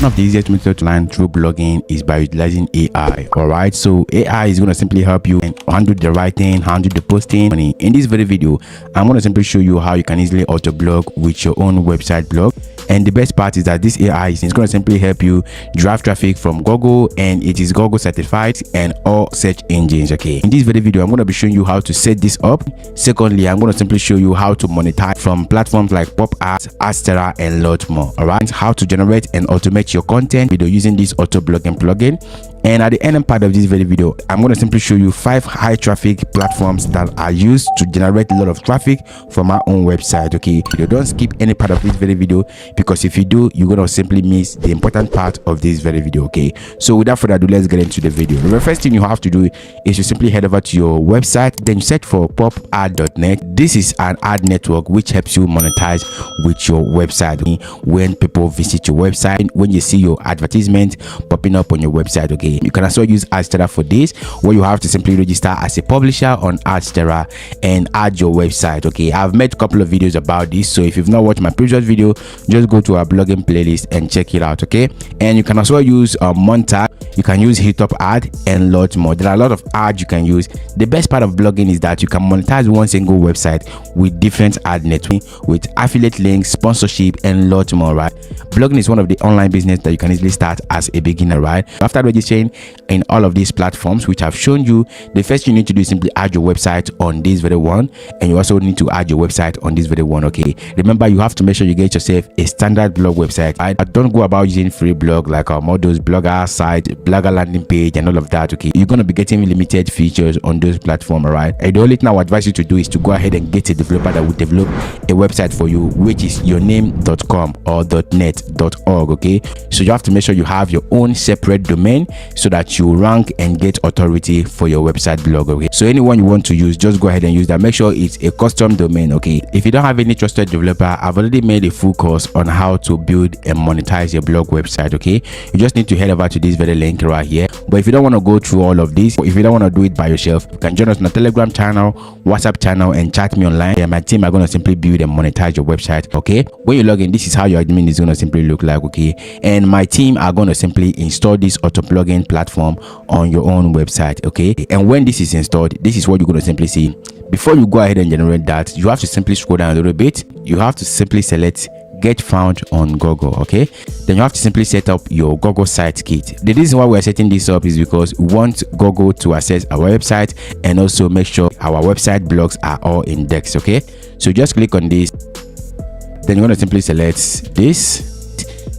one of the easiest methods to learn through blogging is by utilizing AI. All right, so AI is going to simply help you and handle the writing, handle the posting. In this very video, I'm going to simply show you how you can easily auto blog with your own website blog. And the best part is that this AI is going to simply help you drive traffic from Google, and it is Google certified and all search engines. Okay, in this very video, I'm going to be showing you how to set this up. Secondly, I'm going to simply show you how to monetize from platforms like PopAds, Adsterra, and lot more. All right, how to generate and automate your content video using this auto blogging plugin. And at the end part of this very video, I'm going to simply show you 5 high traffic platforms that are used to generate a lot of traffic from our own website. Okay, you don't skip any part of this very video, because if you do, you're going to simply miss the important part of this very video. Okay, so without further ado, let's get into the video. The first thing you have to do is to simply head over to your website, then search for popad.net. This is an ad network which helps you monetize with your website. When people visit your website, when you see your advertisement popping up on your website. Okay, you can also use Adsterra for this, where you have to simply register as a publisher on Adsterra and add your website. Okay, I've made a couple of videos about this, so if you've not watched my previous video, just go to our blogging playlist and check it out. Okay, and you can also use Monetag, you can use hit up ad, and lots more. There are a lot of ads you can use. The best part of blogging is that you can monetize one single website with different ad networks, with affiliate links, sponsorship, and lots more. Right, blogging is one of the online business that you can easily start as a beginner. Right, after registering in all of these platforms which I've shown you, the first you need to do is simply add your website on this very one, and you also need to add your website on this very one. Okay, remember, you have to make sure you get yourself a standard blog website. I don't go about using free blog like our models, blogger site, blogger landing page, and all of that. Okay, you're going to be getting limited features on those platforms. All right, and the only thing I would advise you to do is to go ahead and get a developer that will develop a website for you, which is yourname.com or .net.org. okay, so you have to make sure you have your own separate domain so that you rank and get authority for your website blog. Okay, so anyone you want to use, just go ahead and use that. Make sure it's a custom domain. Okay, if you don't have any trusted developer, I've already made a full course on how to build and monetize your blog website. Okay, you just need to head over to this very link right here. But if you don't want to go through all of this, if you don't want to do it by yourself, you can join us on a Telegram channel, WhatsApp channel, and chat me online, and my team are going to simply build and monetize your website. Okay, when you log in, this is how your admin is going to simply look like. Okay, and my team are going to simply install this auto blogging platform on your own website. Okay, and when this is installed, this is what you're going to simply see. Before you go ahead and generate that, you have to simply scroll down a little bit. You have to simply select get found on Google. Okay, then you have to simply set up your Google site kit. The reason why we're setting this up is because we want Google to access our website and also make sure our website blogs are all indexed. Okay, so just click on this, then you're going to simply select this,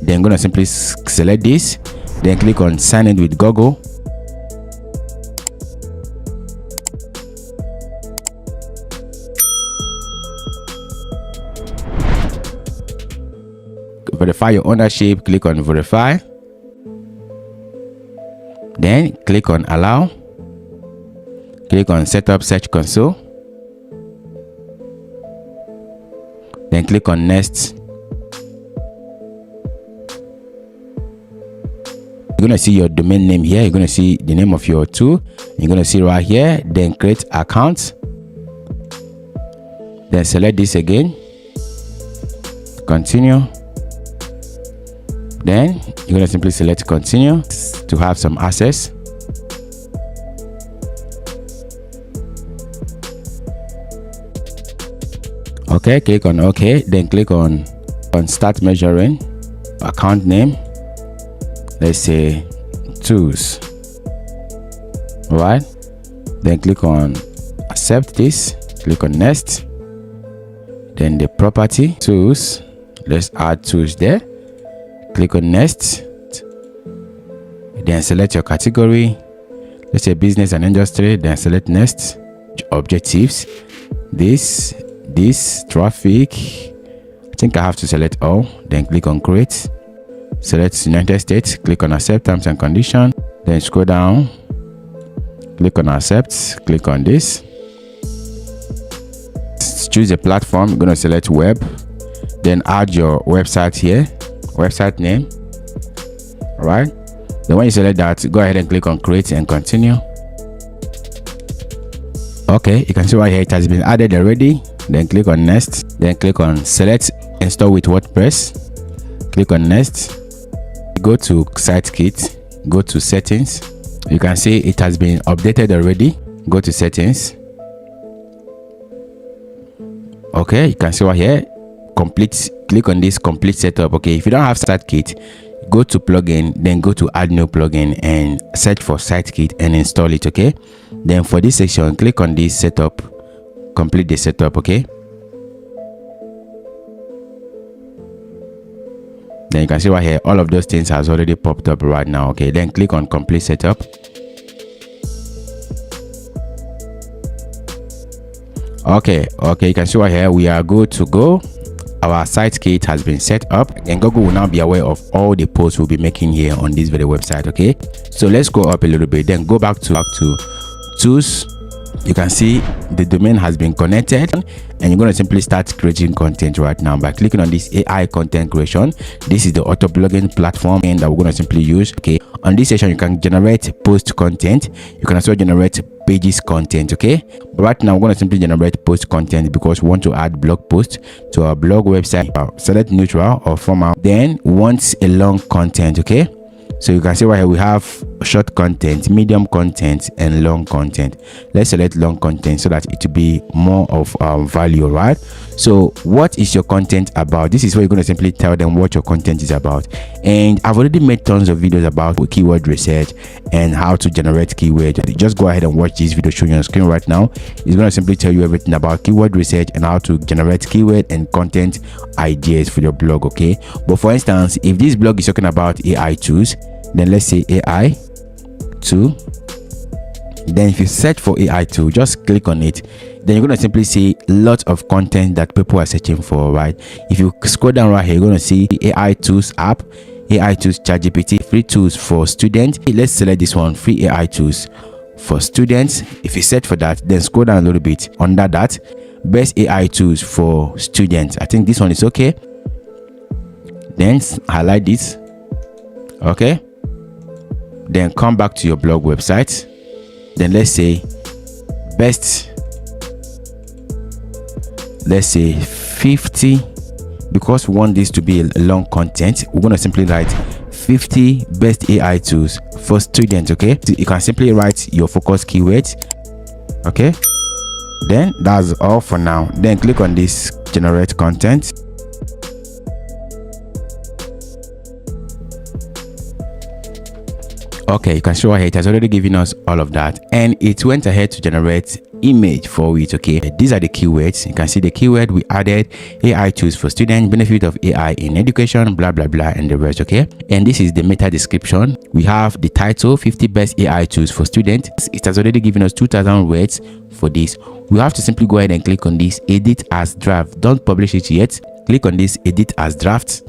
then you're going to simply select this, then click on sign in with Google. Verify your ownership, click on verify, then click on allow, click on setup search console, then click on next. You're going to see your domain name here, you're going to see the name of your tool, you're going to see right here, then create account, then select this again, continue. Then you're going to simply select continue to have some access. Okay, click on OK, then click on start measuring. Account name, let's say tools. All right, then click on accept this, click on next, then the property tools, let's add tools there. Click on next, then select your category, let's say business and industry, then select next. Objectives, this traffic, I think I have to select all, then click on create, select United States, click on accept terms and condition, then scroll down, click on accept, click on this, choose a platform, you're going to select web, then add your website here, website name. All right, then when you select that, go ahead and click on create and continue. Okay, you can see right here it has been added already. Then click on next, then click on select install with WordPress, click on next. go to SiteKit, go to settings. You can see it has been updated already. Go to settings. Okay, you can see right here, complete. Click on this complete setup. Okay, if you don't have SiteKit, go to plugin, then go to add new plugin and search for SiteKit and install it. Okay, then for this section, click on this setup, complete the setup. Okay, then you can see right here all of those things has already popped up right now. Okay, then click on complete setup. Okay, you can see right here we are good to go. Our SiteKit has been set up, and Google will now be aware of all the posts we'll be making here on this very website. Okay, so let's go up a little bit, then go back to tools. You can see the domain has been connected, and you're going to simply start creating content right now by clicking on this AI content creation. This is the auto blogging platform and that we're going to simply use. Okay, on this session you can generate post content, you can also generate pages content. Okay, but right now we're going to simply generate post content because we want to add blog post to our blog website. Select neutral or formal, then we want a long content. Okay, so you can see right here we have short content, medium content, and long content. Let's select long content so that it will be more of value, right? So what is your content about? This is where you're going to simply tell them what your content is about. And I've already made tons of videos about keyword research and how to generate keywords. Just go ahead and watch this video showing on screen right now. It's going to simply tell you everything about keyword research and how to generate keyword and content ideas for your blog. Okay, but for instance, if this blog is talking about AI tools, then let's say AI tool. Then if you search for AI tool, just click on it, then you're going to simply see lots of content that people are searching for, right? If you scroll down right here, you're going to see the AI tools app, AI tools ChatGPT, free tools for students. Let's select this one, free AI tools for students. If you search for that, then scroll down a little bit. Under that, best AI tools for students. I think this one is okay. Then highlight this. Okay, then come back to your blog website. Then let's say best, let's say 50, because we want this to be a long content, we're going to simply write 50 best AI tools for students. Okay, so you can simply write your focus keywords. Okay, then that's all for now. Then click on this generate content. Okay, you can see right here it has already given us all of that, and it went ahead to generate image for it. Okay, these are the keywords. You can see the keyword we added: AI tools for students, benefit of AI in education, blah blah blah, and the rest. Okay, and this is the meta description. We have the title: 50 best AI tools for students. It has already given us 2,000 words for this. We have to simply go ahead and click on this edit as draft. Don't publish it yet. Click on this edit as draft.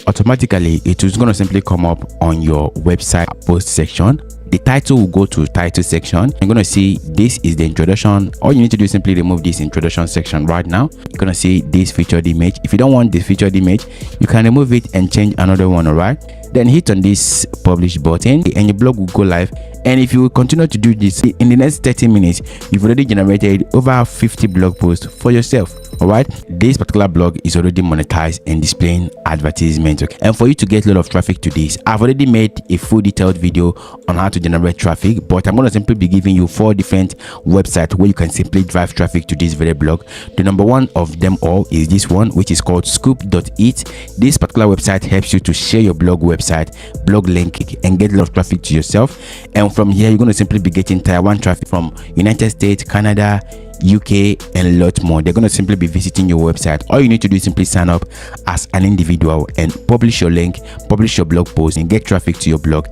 Automatically it is going to simply come up on your website post section. The title will go to title section. You're going to see this is the introduction. All you need to do is simply remove this introduction section right now. You're going to see this featured image. If you don't want this featured image, you can remove it and change another one. All right, then hit on this publish button and your blog will go live. And if you continue to do this in the next 30 minutes, you've already generated over 50 blog posts for yourself. All right, this particular blog is already monetized and displaying advertisements. Okay, and for you to get a lot of traffic to this, I've already made a full detailed video on how to generate traffic, but I'm going to simply be giving you 4 different websites where you can simply drive traffic to this very blog. The number one of them all is this one, which is called scoop.it. This particular website helps you to share your blog website, blog link, and get a lot of traffic to yourself. And from here, you're going to simply be getting tier 1 traffic from United States, Canada, UK, and a lot more. They're going to simply be visiting your website. All you need to do is simply sign up as an individual and publish your link, publish your blog post, and get traffic to your blog.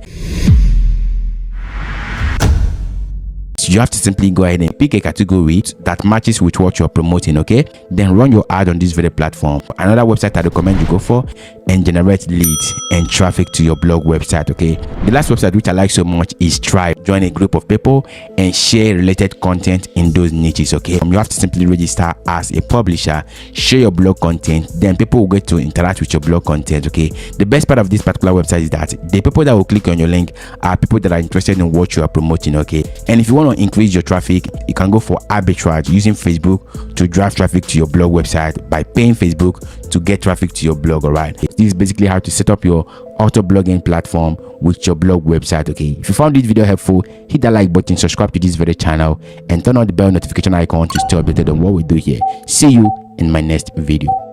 You have to simply go ahead and pick a category that matches with what you're promoting. Okay, then run your ad on this very platform. Another website I recommend you go for, and generate leads and traffic to your blog website. Okay, the last website which I like so much is Tribe. Join a group of people and share related content in those niches. Okay, you have to simply register as a publisher, share your blog content, then people will get to interact with your blog content. Okay, the best part of this particular website is that the people that will click on your link are people that are interested in what you are promoting. Okay, and if you want want to increase your traffic, you can go for arbitrage, using Facebook to drive traffic to your blog website by paying Facebook to get traffic to your blog. All right, this is basically how to set up your auto blogging platform with your blog website. Okay, if you found this video helpful, hit that like button, subscribe to this very channel, and turn on the bell notification icon to stay updated on what we do here. See you in my next video.